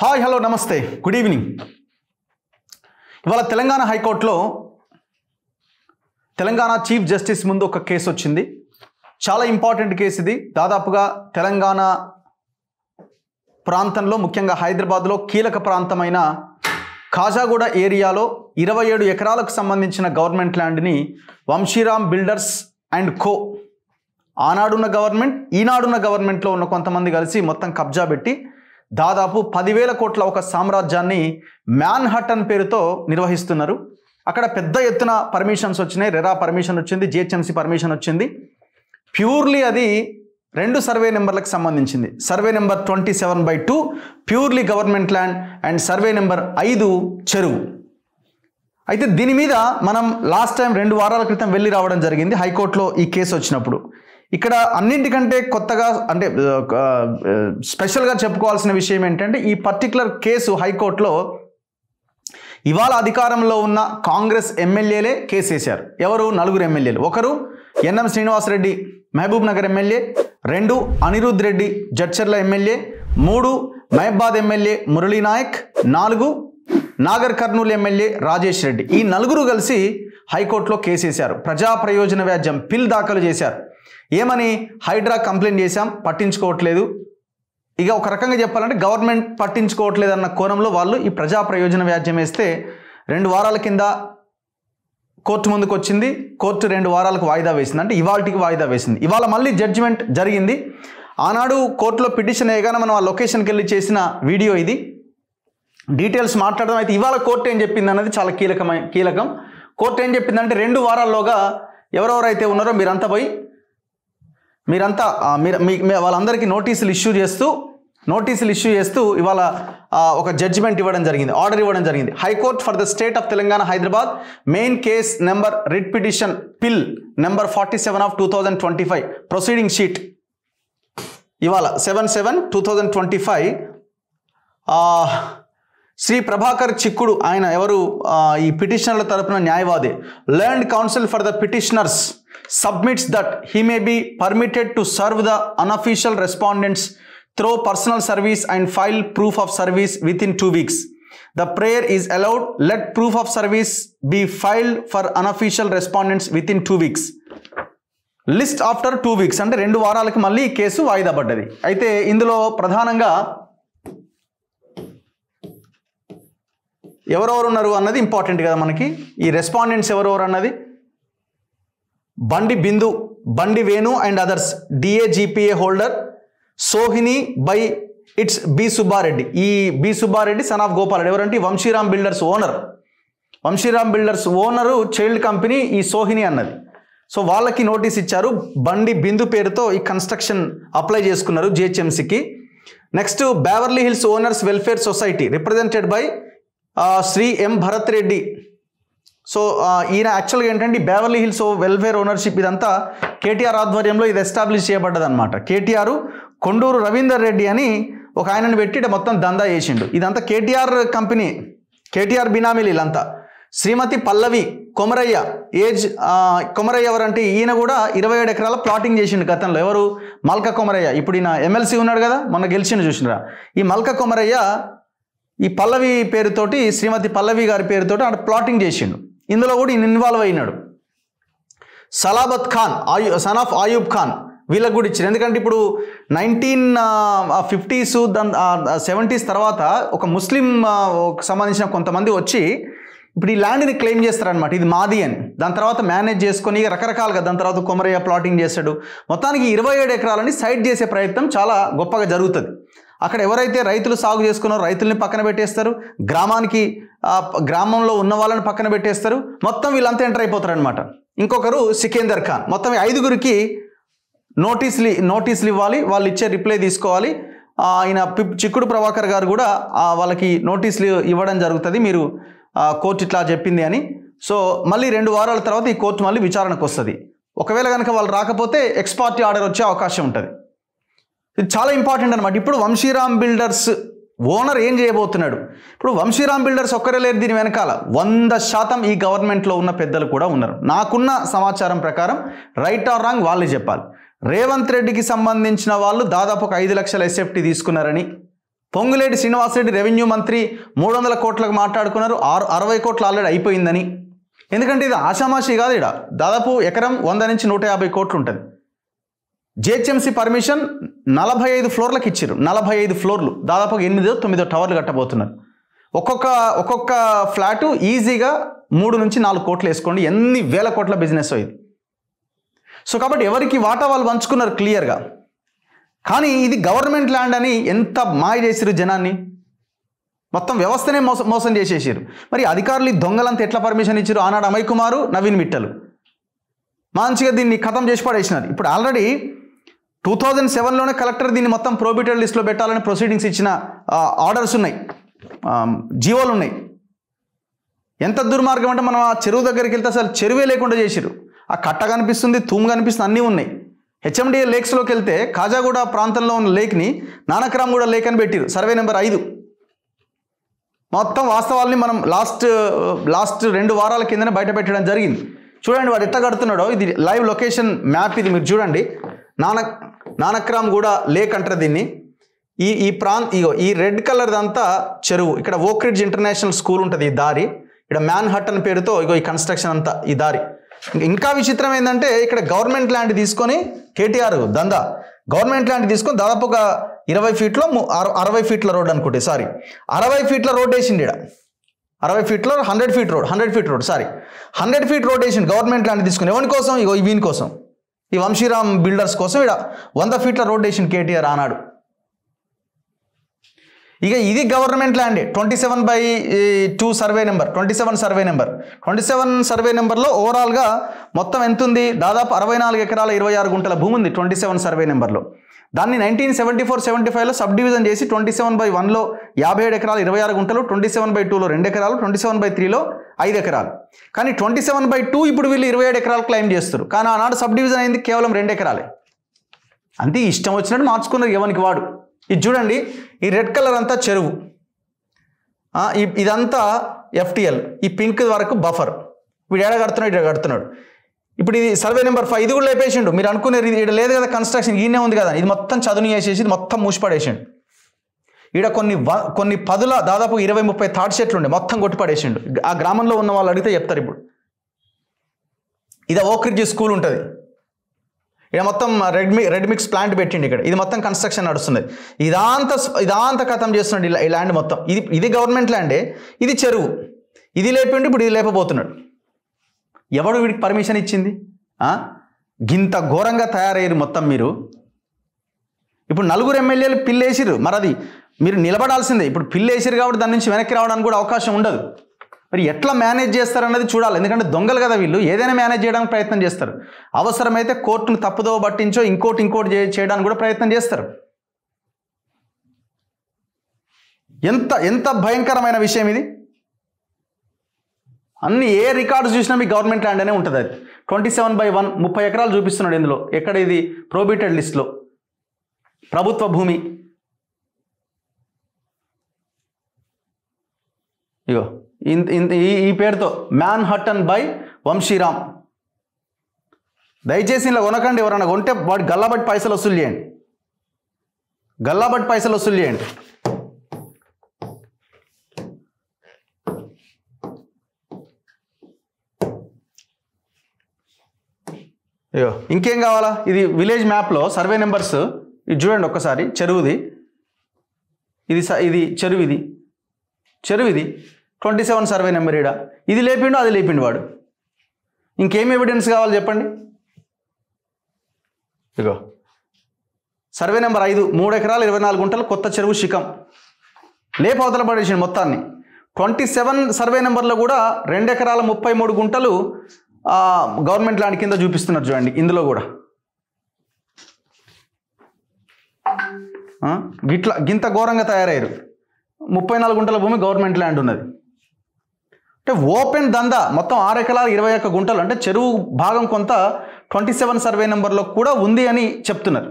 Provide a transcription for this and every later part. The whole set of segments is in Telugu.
హాయ్ హలో నమస్తే గుడ్ ఈవినింగ్. ఇవాళ తెలంగాణ హైకోర్టులో తెలంగాణ చీఫ్ జస్టిస్ ముందు ఒక కేసు వచ్చింది. చాలా ఇంపార్టెంట్ కేసు ఇది. దాదాపుగా తెలంగాణ ప్రాంతంలో ముఖ్యంగా హైదరాబాద్లో కీలక ప్రాంతమైన ఖాజాగూడ ఏరియాలో 27 ఎకరాలకు సంబంధించిన గవర్నమెంట్ ల్యాండ్ని వంశీరామ్ బిల్డర్స్ అండ్ కో ఆనాడున్న గవర్నమెంట్ ఈనాడున్న గవర్నమెంట్లో ఉన్న కొంతమంది కలిసి మొత్తం కబ్జా పెట్టి దాదాపు 10,000 కోట్ల ఒక సామ్రాజ్యాన్ని మ్యాన్హట్టన్ పేరుతో నిర్వహిస్తున్నారు. అక్కడ పెద్ద ఎత్తున పర్మిషన్స్ వచ్చినాయి. రెరా పర్మిషన్ వచ్చింది, జిహెచ్ఎంసీ పర్మిషన్ వచ్చింది. ప్యూర్లీ అది 2 సర్వే నెంబర్లకు సంబంధించింది. Survey number 27/2 purely government land and survey number 5 చెరువు. అయితే దీని మీద మనం లాస్ట్ టైం 2 వారాల క్రితం వెళ్ళి రావడం జరిగింది హైకోర్టులో ఈ కేసు వచ్చినప్పుడు. ఇక్కడ అన్నింటికంటే కొత్తగా అంటే స్పెషల్గా చెప్పుకోవాల్సిన విషయం ఏంటంటే ఈ పర్టికులర్ కేసు హైకోర్టులో ఇవాళ అధికారంలో ఉన్న కాంగ్రెస్ ఎమ్మెల్యేలే కేసు వేశారు. ఎవరు? 4 ఎమ్మెల్యేలు. ఒకరు N M Srinivasa Reddy Mahabub Nagar MLA, 2 Anirudh Reddy Jadcherla MLA, 3 Mahabad MLA Murali Naik, 4 Nagar Kurnool MLA Rajesh Reddy. ఈ 4 కలిసి హైకోర్టులో కేసు వేశారు. ప్రజా ప్రయోజన వ్యాజ్యం పిల్ దాఖలు చేశారు. ఏమని? హైడ్రా కంప్లైంట్ చేశాం, పట్టించుకోవట్లేదు. ఇక ఒక రకంగా చెప్పాలంటే గవర్నమెంట్ పట్టించుకోవట్లేదు అన్న కోణంలో వాళ్ళు ఈ ప్రజా ప్రయోజన వ్యాజ్యం వేస్తే 2 వారాల కింద కోర్టు ముందుకు వచ్చింది. కోర్టు 2 వారాలకు వాయిదా వేసింది. అంటే ఇవాళకి వాయిదా వేసింది. ఇవాళ మళ్ళీ జడ్జిమెంట్ జరిగింది. ఆనాడు కోర్టులో పిటిషన్ వేయగానే మనం ఆ లొకేషన్కి వెళ్ళి చేసిన వీడియో ఇది. డీటెయిల్స్ మాట్లాడడం. అయితే ఇవాళ కోర్టు ఏం చెప్పింది అన్నది చాలా కీలకం. కోర్టు ఏం చెప్పిందంటే 2 వారాల్లోగా ఎవరెవరైతే ఉన్నారో మీరంతా వాళ్ళందరికీ నోటీసులు ఇష్యూ చేస్తూ ఇవాళ ఒక జడ్జిమెంట్ ఇవ్వడం జరిగింది, ఆర్డర్ ఇవ్వడం జరిగింది. High court for the state of Telangana Hyderabad main case number writ petition పిల్ నెంబర్ 47 ఆఫ్ 2025 ప్రొసీడింగ్ షీట్ ఇవాళ 7/7/2025 శ్రీ ప్రభాకర్ చిక్కుడు, ఆయన ఎవరు? ఈ పిటిషనర్ల తరపున న్యాయవాది. Learned council for the petitioners submits that he may be permitted to serve the unofficial respondents through personal service and file proof of service within 2 weeks. The prayer is allowed. Let proof of service be filed for unofficial respondents within 2 weeks. List after 2 weeks. అంటే 2 వారాలకి మళ్ళీ ఈ కేసు వాయిదా పడ్డది. అయితే ఇందులో ప్రధానంగా ఎవరెవరు ఉన్నారు అన్నది ఇంపార్టెంట్ కదా మనకి. ఈ రెస్పాండెంట్స్ ఎవరెవరు అన్నది Bandi Bindu, Bandi Venu and others, DAGPA holder, Sohini by its B Subbareddy. ఈ B Subbareddy son of Gopal ఎవరంటే Vamshiram builders owner. Vamshiram builders owner child company ఈ సోహిని అన్నది. సో వాళ్ళకి నోటీస్ ఇచ్చారు. బండి బిందు పేరుతో ఈ కన్స్ట్రక్షన్ అప్లై చేసుకున్నారు జిహెచ్ఎంసీకి. Next Beverly Hills owners welfare society represented by Shri M Bharat Reddy. So ఈయన యాక్చువల్గా ఏంటంటే బేవర్లీ హిల్స్ వెల్ఫేర్ ఓనర్షిప్ ఇదంతా కేటీఆర్ ఆధ్వర్యంలో ఇది ఎస్టాబ్లిష్ చేయబడ్డది అనమాట. కేటీఆర్ కొండూరు రవీందర్ రెడ్డి అని ఒక ఆయనను పెట్టి మొత్తం దందా చేసిండు. ఇదంతా కేటీఆర్ కంపెనీ, కేటీఆర్ బినామీలు వీళ్ళంతా. శ్రీమతి పల్లవి కొమరయ్య కొమరయ్య ఎవరంటే ఈయన కూడా 27 ఎకరాల ప్లాటింగ్ చేసిండు గతంలో. ఎవరు? మల్క కొమరయ్య. ఇప్పుడు ఈయన ఎమ్మెల్సీ ఉన్నాడు కదా, మొన్న గెలిచిండు చూసినరా. ఈ మల్క కొమరయ్య ఈ పల్లవి పేరుతోటి, శ్రీమతి పల్లవి గారి పేరుతోటి అక్కడ ప్లాటింగ్ చేసిండు. ఇందులో కూడా ఈయన ఇన్వాల్వ్ అయినాడు. సలాబత్ ఖాన్ సన్ ఆఫ్ ఆయూబ్ ఖాన్ వీళ్ళకి కూడా ఇచ్చారు. ఎందుకంటే ఇప్పుడు 1950s 70s తర్వాత ఒక ముస్లిం సంబంధించిన కొంతమంది వచ్చి ఇప్పుడు ఈ ల్యాండ్ని క్లెయిమ్ చేస్తారనమాట, ఇది మాది అని. దాని తర్వాత మేనేజ్ చేసుకొని రకరకాలుగా దాని తర్వాత కొమరయ్య ప్లాటింగ్ చేస్తాడు. మొత్తానికి 27 ఎకరాలని సైడ్ చేసే ప్రయత్నం చాలా గొప్పగా జరుగుతుంది. అక్కడ ఎవరైతే రైతులు సాగు చేసుకున్నారో రైతుల్ని పక్కన పెట్టేస్తారు, గ్రామంలో ఉన్న వాళ్ళని పక్కన పెట్టేస్తారు. మొత్తం వీళ్ళంతా ఎంటర్ అయిపోతారు అనమాట. ఇంకొకరు సికిందర్ ఖాన్. మొత్తం 5గురికి నోటీసులు ఇవ్వాలి, వాళ్ళు ఇచ్చే రిప్లై తీసుకోవాలి. ఆయన చిక్కుడు ప్రభాకర్ గారు కూడా వాళ్ళకి నోటీసులు ఇవ్వడం జరుగుతుంది, మీరు కోర్టు ఇట్లా చెప్పింది అని. సో మళ్ళీ 2 వారాల తర్వాత ఈ కోర్టు మళ్ళీ విచారణకు వస్తుంది. ఒకవేళ కనుక వాళ్ళు రాకపోతే ఎక్స్ పార్టీ ఆర్డర్ వచ్చే అవకాశం ఉంటుంది. ఇది చాలా ఇంపార్టెంట్ అనమాట. ఇప్పుడు వంశీరామ్ బిల్డర్స్ ఓనర్ ఏం చేయబోతున్నాడు? ఇప్పుడు వంశీరామ్ బిల్డర్స్ ఒక్కరే లేరు, దీని వెనకాల 100% ఈ గవర్నమెంట్లో ఉన్న పెద్దలు కూడా ఉన్నారు. నాకున్న సమాచారం ప్రకారం రైట్ ఆర్ రాంగ్ వాళ్ళే చెప్పాలి. రేవంత్ రెడ్డికి సంబంధించిన వాళ్ళు దాదాపు 5 లక్షల SFT తీసుకున్నారని పొంగులేటి శ్రీనివాసరెడ్డి రెవెన్యూ మంత్రి 300 కోట్లకు మాట్లాడుకున్నారు, 60 కోట్లు ఆల్రెడీ అయిపోయిందని. ఎందుకంటే ఇది ఆషామాషి కాదు, ఇక్కడ దాదాపు ఎకరం 100 నుంచి 150 కోట్లు ఉంటుంది. జిహెచ్ఎంసీ పర్మిషన్ 45 ఫ్లోర్లకు ఇచ్చారు, 45 ఫ్లోర్లు, దాదాపు 8-9 టవర్లు కట్టబోతున్నారు. ఒక్కొక్క ఫ్లాటు ఈజీగా 3 నుంచి 4 కోట్లు వేసుకోండి, ఎన్ని వేల కోట్ల బిజినెస్ ఇది. సో కాబట్టి ఎవరికి వాటా వాళ్ళు పంచుకున్నారు క్లియర్గా. కానీ ఇది గవర్నమెంట్ ల్యాండ్ అని ఎంత మాయ చేసిరు జనాన్ని, మొత్తం వ్యవస్థనే మోసం చేసేసారు. మరి అధికారులు దొంగలంతా ఎట్లా పర్మిషన్ ఇచ్చారు? ఆనాడు అమయ్ కుమారు, నవీన్ మిట్టలు మంచిగా దీన్ని ఖతం చేసి పడేసినారు. ఇప్పుడు ఆల్రెడీ 2007లోనే కలెక్టర్ దీన్ని మొత్తం ప్రోహిబిటెడ్ లిస్ట్లో పెట్టాలని ప్రొసీడింగ్స్ ఇచ్చిన ఆర్డర్స్ ఉన్నాయి, జీవోలు ఉన్నాయి. ఎంత దుర్మార్గం అంటే మనం ఆ చెరువు దగ్గరికి వెళ్తే అసలు చెరువే లేకుండా చేసిరు. ఆ కట్ట కనిపిస్తుంది, తూము కనిపిస్తుంది, అన్నీ ఉన్నాయి. హెచ్ఎండిఏ లేక్స్లోకి వెళ్తే కాజాగూడ ప్రాంతంలో ఉన్న లేక్ని నానక్రామ్గూడ లేక్ అని పెట్టిరు, సర్వే నెంబర్ 5. మొత్తం వాస్తవాల్ని మనం లాస్ట్ 2 వారాల కిందనే బయట పెట్టడం జరిగింది. చూడండి వాడు ఎట్లా కడుతున్నాడో, ఇది లైవ్ లొకేషన్ మ్యాప్, ఇది మీరు చూడండి. నానక్రామ్గూడ లేక్ అంటారు దీన్ని. ఈ రెడ్ కలర్ దంతా చెరువు. ఇక్కడ ఓక్రిడ్జ్ ఇంటర్నేషనల్ స్కూల్ ఉంటుంది, ఈ దారి. ఇక్కడ మ్యాన్హట్టన్ పేరుతో ఈ కన్స్ట్రక్షన్ అంతా ఈ దారి. ఇంకా విచిత్రం ఏంటంటే ఇక్కడ గవర్నమెంట్ ల్యాండ్ తీసుకొని కేటీఆర్ దందా గవర్నమెంట్ ల్యాండ్ తీసుకొని దాదాపు ఒక 20 ఫీట్లో 60 ఫీట్ల రోడ్ అనుకుంటే, 60 ఫీట్ల రోడ్ వేసిండి. ఇక్కడ 60 ఫీట్లో 100 ఫీట్ రోడ్ 100 ఫీట్ రోడ్ వేసిండు గవర్నమెంట్ ల్యాండ్ తీసుకుని. ఎవరి కోసం? వీని కోసం, ఈ వంశీరామ్ బిల్డర్స్ కోసం. ఇక్కడ 100 ఫీట్ల రోడ్ వేసిండు కేటీఆర్ ఆనాడు. ఇక ఇది గవర్నమెంట్ ల్యాండే. 27/2 సర్వే నెంబర్, 27 సర్వే నెంబర్లో ఓవరాల్గా మొత్తం ఎంత ఉంది? దాదాపు 64 ఎకరాల 26 గుంటల భూమి ఉంది 27 సర్వే నెంబర్లో. దాన్ని 1974-75లో సబ్ డివిజన్ చేసి 27/1లో 57 ఎకరాలు 26 గుంటలు, 27/2లో 2 ఎకరాలు, 27/3లో 5 ఎకరాలు. కానీ 27/2 ఇప్పుడు వీళ్ళు 27 ఎకరాలు క్లెయిమ్ చేస్తారు. కానీ ఆనాడు సబ్ డివిజన్ అయింది కేవలం 2 ఎకరాలే. అంతే, ఇష్టం వచ్చినట్టు మార్చుకున్నారు ఎవరికి వాడు. ఇది చూడండి, ఈ రెడ్ కలర్ అంతా చెరువు, ఇదంతా FTL, ఈ పింక్ వరకు బఫర్. వీడు ఏడ కడుతున్నాడు. ఇప్పుడు ఇది సర్వే నెంబర్ 5, ఇది కూడా లేపేసిండు. మీరు అనుకునేది ఇక్కడ లేదు కదా కన్స్ట్రక్షన్, ఈయనే ఉంది కదా, ఇది మొత్తం చదును వేసేసి మొత్తం మూసిపడేసిండు. ఇక్కడ కొన్ని పదుల దాదాపు 20-30 తాటి చెట్లు ఉండే, మొత్తం కొట్టిపడేసిండు. ఆ గ్రామంలో ఉన్న వాళ్ళు అడిగితే చెప్తారు. ఇప్పుడు ఇది ఓక్రిడ్జ్ స్కూల్ ఉంటుంది. ఇక్కడ మొత్తం రెడ్ మిక్స్ ప్లాంట్ పెట్టిండి. ఇక్కడ ఇది మొత్తం కన్స్ట్రక్షన్ నడుస్తుంది. ఇదంతా ఖతం చేస్తున్నాడు ఈ ల్యాండ్ మొత్తం. ఇది గవర్నమెంట్ ల్యాండే, ఇది చెరువు. ఇది లేపిండి, ఇప్పుడు ఇది లేపబోతున్నాడు. ఎవడు వీడికి పర్మిషన్ ఇచ్చింది? గింత ఘోరంగా తయారయ్యారు మొత్తం మీరు. ఇప్పుడు 4 ఎమ్మెల్యేలు పిల్లేసిరు, మరి అది మీరు నిలబడాల్సిందే. ఇప్పుడు పిల్లేసిరు కాబట్టి దాని నుంచి వెనక్కి రావడానికి కూడా అవకాశం ఉండదు. మరి ఎట్లా మేనేజ్ చేస్తారన్నది చూడాలి. ఎందుకంటే దొంగలు కదా వీళ్ళు, ఏదైనా మేనేజ్ చేయడానికి ప్రయత్నం చేస్తారు. అవసరమైతే కోర్టును తప్పుదోవ పట్టించో ఇంకోటి చేయడానికి కూడా ప్రయత్నం చేస్తారు. ఎంత భయంకరమైన విషయం ఇది. అన్ని ఏ రికార్డు చూసినా మీ గవర్నమెంట్ ల్యాండ్ అనే ఉంటుంది. అది 27/1 30 ఎకరాలు చూపిస్తున్నాడు ఇందులో. ఎక్కడ ఇది? ప్రోహిబిటెడ్ లిస్ట్లో ప్రభుత్వ భూమి. ఇగో ఈ పేరుతో మ్యాన్హట్టన్ బై వంశీరామ్. దయచేసి ఇలా కొనకండి. ఎవరన్నా కొంటే వాడి గల్లాబట్టి పైసలు వసూలు చేయండి. అయ్యో, ఇంకేం కావాలా? ఇది విలేజ్ మ్యాప్లో సర్వే నెంబర్స్ ఇది చూడండి ఒక్కసారి. చెరువుది ఇది చెరువు ఇది 27 సర్వే నెంబర్. ఇది లేపిండు, అది లేపిండు వాడు. ఇంకేం ఎవిడెన్స్ కావాలి చెప్పండి? ఇగో సర్వే నెంబర్ 5 3 ఎకరాలు 24 గుంటలు కొత్త చెరువు శిఖం అవతల పడేసిండు మొత్తాన్ని. 27 సర్వే నెంబర్లో కూడా 2 ఎకరాల 33 గుంటలు గవర్నమెంట్ ల్యాండ్ కింద చూపిస్తున్నారు చూడండి. ఇందులో కూడా గింత ఘోరంగా తయారయ్యారు. 34 గుంటల భూమి గవర్నమెంట్ ల్యాండ్ ఉన్నది. అంటే ఓపెన్ దందా మొత్తం 6 ఎకరాల 21 గుంటలు. అంటే చెరువు భాగం కొంత 27 సర్వే నెంబర్లో కూడా ఉంది అని చెప్తున్నారు.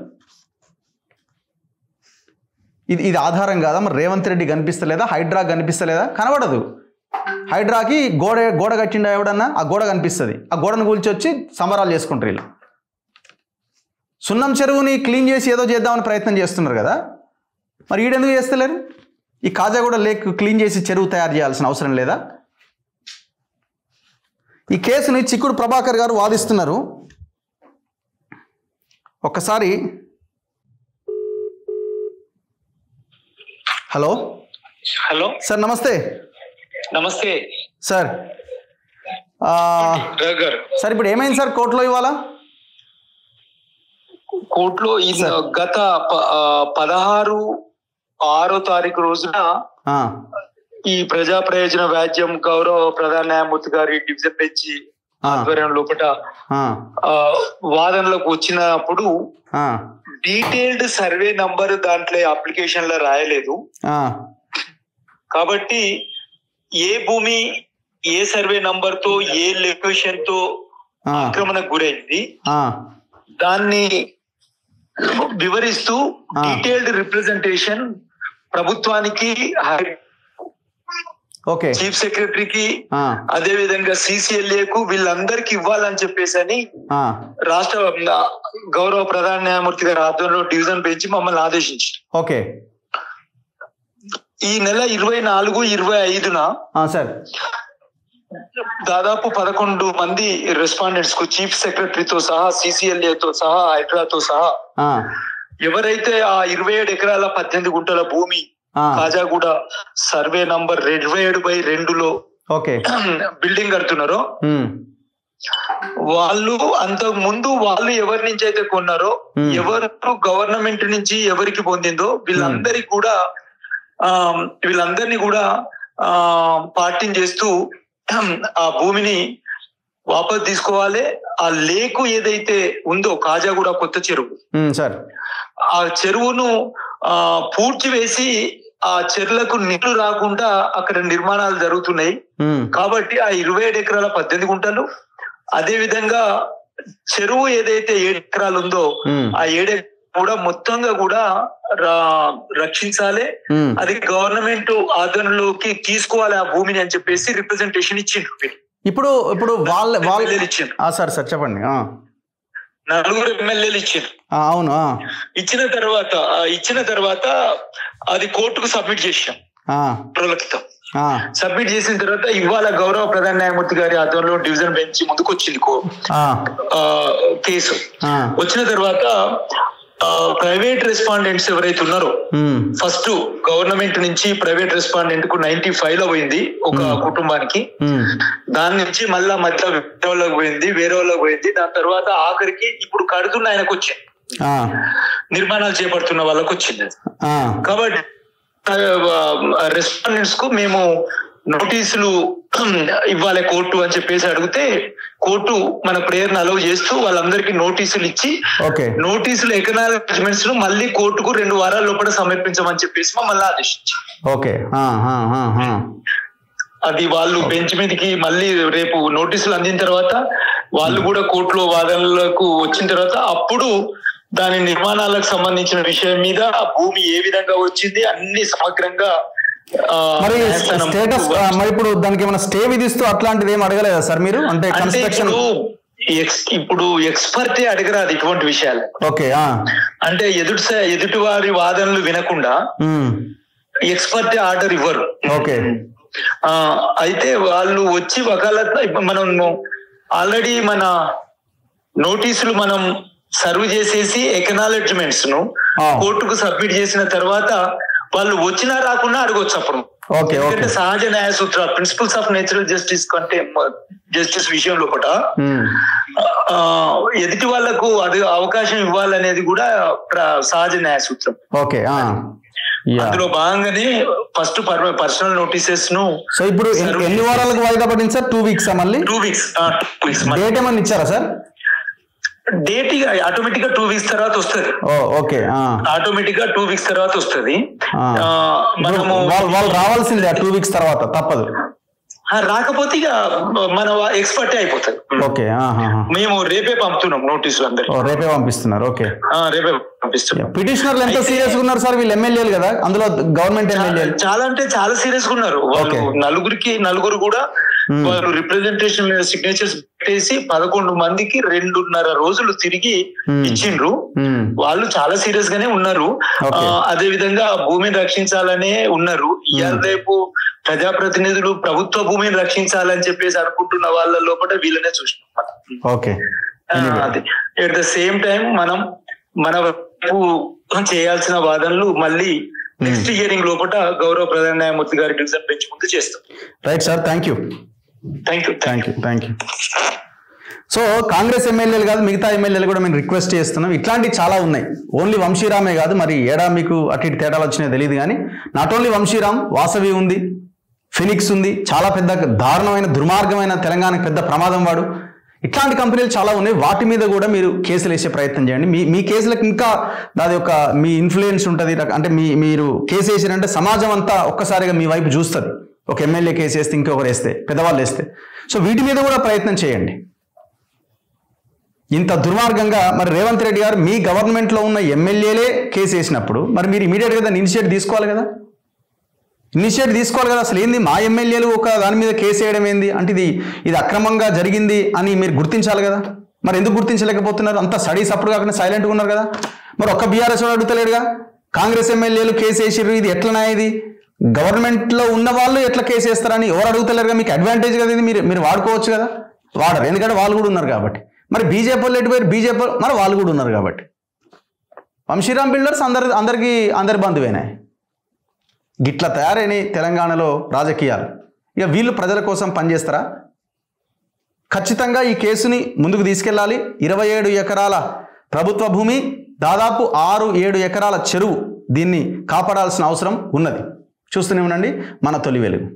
ఇది ఆధారం కాదా? మరి రేవంత్ రెడ్డి కనిపిస్తలేదా? హైడ్రా కనిపిస్తలేదా? కనబడదు. హైడ్రాకి గోడ కట్టిండా ఎవడన్నా? ఆ గోడ కనిపిస్తుంది. ఆ గోడను కూల్చి వచ్చి సంబరాలు చేసుకుంటారు వీళ్ళు. సున్నం చెరువుని క్లీన్ చేసి ఏదో చేద్దామని ప్రయత్నం చేస్తున్నారు కదా. మరి ఈడెందుకు చేస్తలేరు? ఈ కాజాగూడ లేక్ క్లీన్ చేసి చెరువు తయారు చేయాల్సిన అవసరం లేదా? ఈ కేసుని చిక్కుడు ప్రభాకర్ గారు వాదిస్తున్నారు. ఒక్కసారి హలో సార్, నమస్తే. నమస్తే సార్. సార్ ఇప్పుడు ఏమైంది సార్ కోర్టులో ఇవాళ? కోర్టులో గత 16/6 రోజున ఈ ప్రజా ప్రయోజన వ్యాజ్యం గౌరవ ప్రధాన న్యాయమూర్తి గారి డివిజన్ బెంచ్ ఆధ్వర్యం లోపల వాదనలకు వచ్చినప్పుడు డీటెయిల్డ్ సర్వే నంబర్ దాంట్లో అప్లికేషన్ లో రాయలేదు. కాబట్టి ఏ భూమి ఏ సర్వే నంబర్ తో ఏ లొకేషన్ తో ఆక్రమణకు గురైంది దాన్ని వివరిస్తూ డీటెయిల్డ్ రిప్రజెంటేషన్ ప్రభుత్వానికి, చీఫ్ సెక్రటరీకి, అదే విధంగా CCLA-కు వీళ్ళందరికి ఇవ్వాలని చెప్పేసి రాష్ట్ర గౌరవ ప్రధాన న్యాయమూర్తి గారి ఆధ్వర్యంలో డివిజన్ బెంచ్ మమ్మల్ని ఆదేశించారు. ఓకే. ఈ నెల 24, 25న దాదాపు 11 మంది రెస్పాండెంట్స్ కు చీఫ్ సెక్రటరీతో సహా, CCLA-తో సహా, హైడ్రాతో సహా ఎవరైతే ఆ 27 ఎకరాల 18 గుంటల భూమి కాజాగూడ సర్వే నంబర్ 27/2లో బిల్డింగ్ కడుతున్నారో వాళ్ళు అంతకు ముందు వాళ్ళు ఎవరి నుంచి అయితే కొన్నారో, ఎవరు గవర్నమెంట్ నుంచి ఎవరికి పొందిందో వీళ్ళందరినీ కూడా పార్టీని చేస్తూ ఆ భూమిని వాపస్ తీసుకోవాలి. ఆ లేకు ఏదైతే ఉందో కాజాగూడ కొత్త చెరువు, ఆ చెరువును పూడ్చివేసి ఆ చెరువులకు నీళ్లు రాకుండా అక్కడ నిర్మాణాలు జరుగుతున్నాయి. కాబట్టి ఆ 27 ఎకరాల 18 గుంటలు, అదే విధంగా చెరువు ఏదైతే 7 ఎకరాలు ఉందో ఆ 7 కూడా మొత్తంగా కూడా రక్షించాలి, అది గవర్నమెంట్ ఆధీనంలోకి తీసుకోవాలి ఆ భూమిని అని చెప్పేసి రిప్రజెంటేషన్ ఇచ్చిండ్రు. ఇప్పుడు ఇచ్చిండ్రు సార్ చెప్పండి. 4 ఎమ్మెల్యేలు ఇచ్చిండ్రు. అవును. ఇచ్చిన తర్వాత అది కోర్టుకు సబ్మిట్ చేశాం. సబ్మిట్ చేసిన తర్వాత ఇవాళ గౌరవ ప్రధాన న్యాయమూర్తి గారి ఆధ్వర్యంలో డివిజన్ బెంచ్ ముందుకు వచ్చింది కేసు. వచ్చిన తర్వాత ప్రైవేట్ రెస్పాండెంట్స్ ఎవరైతే ఉన్నారో, ఫస్ట్ గవర్నమెంట్ నుంచి ప్రైవేట్ రెస్పాండెంట్ కు 95 లో పోయింది ఒక కుటుంబానికి, దాని నుంచి మళ్ళా మధ్య వేరే వాళ్ళకి పోయింది, దాని తర్వాత ఆఖరికి ఇప్పుడు కడుతున్న ఆయనకు వచ్చింది, నిర్మాణాలు చేపడుతున్న వాళ్ళకు వచ్చింది. కాబట్టి రెస్పాండెంట్స్ కు మేము నోటీసులు ఇవ్వాలి కోర్టు అని చెప్పేసి అడిగితే కోర్టు మన ప్రేయర్ను అలౌ చేస్తూ వాళ్ళందరికీ నోటీసులు ఇచ్చి, నోటీసులు ఎకనాలజ్మెంట్స్ ను మళ్ళీ కోర్టుకు 2 వారాల లోపల సమర్పించమని చెప్పేసి మమ్మల్ని ఆదేశించారు. అది వాళ్ళు బెంచ్ మీదకి మళ్ళీ రేపు నోటీసులు అందిన తర్వాత వాళ్ళు కూడా కోర్టులో వాదనలకు వచ్చిన తర్వాత అప్పుడు దాని నిర్మాణాలకు సంబంధించిన విషయం మీద భూమి ఏ విధంగా వచ్చింది అన్ని సమగ్రంగా మరి ఇప్పుడు దానికి ఏమైనా స్టే విధిస్తూ అట్లాంటిది ఏం అడగలేదా సార్ మీరు? అంటే ఇప్పుడు ఎక్స్పర్టే అడగరాదు ఇటువంటి విషయాలు. అంటే ఎదుటి వారి వాదనలు వినకుండా ఎక్స్పర్టే ఆర్డర్ ఇవ్వరు. అయితే వాళ్ళు వచ్చి వకాలత్ మనం ఆల్రెడీ మన నోటీసులు మనం సర్వ్ చేసేసి ఎకనాలజ్మెంట్స్ ను కోర్టుకు సబ్మిట్ చేసిన తర్వాత వాళ్ళు వచ్చినా రాకుండా అడగొచ్చు అప్పుడు. ఎందుకంటే సహజ న్యాయ సూత్రాలు, ప్రిన్సిపల్స్ ఆఫ్ నేచురల్ జస్టిస్ కంటే జస్టిస్ విషయం లోపల ఎదుటి వాళ్లకు అది అవకాశం ఇవ్వాలనేది కూడా సహజ న్యాయ సూత్రం. అందులో భాగంగానే ఫస్ట్ పర్సనల్ నోటీసెస్ ను. సో ఇప్పుడు ఎన్ని వారాలకు వాయిదా పడింది సార్? 2 వీక్స్ మళ్ళీ 2 వీక్స్ డేట్ ఏమన్నా ఇచ్చారా సార్? డేట్ ఆటోమేటిక్ గా 2 వీక్స్ తర్వాత వస్తుంది. ఆటోమేటిక్ గా 2 వీక్స్ తర్వాత వస్తుంది. మనము వాళ్ళు రావాల్సిందే 2 వీక్స్ తర్వాత, తప్పదు. రాకపోతే ఇక మన ఎక్స్పర్ట్ అయిపోతుంది. మేము రేపే పంపుతున్నాం నోటీసులు అందరూ. రేపే పంపిస్తున్నారు. రేపే పంపిస్తున్నాం. పిటిషనర్లు ఎంత సీరియస్ గా ఉన్నారు సార్? వీళ్ళు ఎమ్మెల్యేలు కదా, అందులో గవర్నమెంట్ ఎమ్మెల్యేలు చాలా అంటే చాలా సీరియస్ గా ఉన్నారు. వాళ్ళు నలుగురు కూడా వాళ్ళు రిప్రజెంటేషన్ సిగ్నేచర్స్ పెట్టేసి 11 మందికి 2.5 రోజులు తిరిగి ఇచ్చిండ్రు. వాళ్ళు చాలా సీరియస్ గానే ఉన్నారు. అదే విధంగా భూమిని రక్షించాలనే ఉన్నారు. ఇవాళ రేపు ప్రజాప్రతినిధులు ప్రభుత్వ భూమిని రక్షించాలని చెప్పేసి అనుకుంటున్న వాళ్ళ లోపల వీళ్ళనే చూసినాం. అదే ఎట్ ద సేమ్ టైం మనం మన చేయాల్సిన వాదనలు మళ్ళీ నెక్స్ట్ హియరింగ్ లోపల గౌరవ ప్రధాన న్యాయమూర్తి గారి డివిజన్ బెంచ్ ముందు చేస్తాం. Right sir, thank you. So Congress ఎమ్మెల్యేలు కాదు, మిగతా ఎమ్మెల్యేలు కూడా మేము రిక్వెస్ట్ చేస్తున్నాం. ఇట్లాంటివి చాలా ఉన్నాయి. ఓన్లీ వంశీరామే కాదు, మరి ఏడా మీకు అటు ఇటు తేడాలు వచ్చినాయో తెలియదు కానీ నాట్ ఓన్లీ వంశీరామ్, వాసవి ఉంది, ఫినిక్స్ ఉంది, చాలా పెద్ద దారుణమైన దుర్మార్గమైన తెలంగాణకు పెద్ద ప్రమాదం వాడు. ఇట్లాంటి కంపెనీలు చాలా ఉన్నాయి. వాటి మీద కూడా మీరు కేసులు వేసే ప్రయత్నం చేయండి. మీ కేసులకు ఇంకా దాని యొక్క మీ ఇన్ఫ్లుయెన్స్ ఉంటుంది. అంటే మీరు కేసు వేసారంటే సమాజం అంతా ఒక్కసారిగా మీ వైపు చూస్తుంది. ఒక ఎమ్మెల్యే కేసు వేస్తే ఇంకొకరు వేస్తే, పెద్దవాళ్ళు వేస్తే. సో వీటి మీద కూడా ప్రయత్నం చేయండి. ఇంత దుర్మార్గంగా మరి రేవంత్ రెడ్డి గారు మీ గవర్నమెంట్లో ఉన్న ఎమ్మెల్యేలే కేసు వేసినప్పుడు మరి మీరు ఇమీడియట్గా దాన్ని ఇనిషియేట్ తీసుకోవాలి కదా. అసలు ఏంది మా ఎమ్మెల్యేలు ఒక దాని మీద కేసు వేయడం ఏంది అంటే ఇది అక్రమంగా జరిగింది అని మీరు గుర్తించాలి కదా. మరి ఎందుకు గుర్తించలేకపోతున్నారు? అంత స్టడీస్ అప్పుడు కాకుండా సైలెంట్గా ఉన్నారు కదా. మరి ఒక్క బీఆర్ఎస్ అడుగుతలేడుగా, కాంగ్రెస్ ఎమ్మెల్యేలు కేసు వేసిర్రు, ఇది ఎట్లనా, ఇది గవర్నమెంట్లో ఉన్న వాళ్ళు ఎట్లా కేసు వేస్తారని ఎవరు అడుగుతలేరుగా. మీకు అడ్వాంటేజ్ కదా ఇది, మీరు వాడుకోవచ్చు కదా. వాడరు, ఎందుకంటే వాళ్ళు కూడా ఉన్నారు కాబట్టి. మరి బీజేపీ వాళ్ళు ఎటు పోయారు? బీజేపీ మరి వాళ్ళు కూడా ఉన్నారు కాబట్టి. వంశీరామ్ బిల్డర్స్ అందరి బంధువేనా? గిట్లా తయారైన తెలంగాణలో రాజకీయాలు. ఇక వీళ్ళు ప్రజల కోసం పనిచేస్తారా? ఖచ్చితంగా ఈ కేసుని ముందుకు తీసుకెళ్ళాలి. 27 ఎకరాల ప్రభుత్వ భూమి, దాదాపు 6-7 ఎకరాల చెరువు, దీన్ని కాపాడాల్సిన అవసరం ఉన్నది. చూస్తూనే ఉండండి మన తొలి వెలుగు.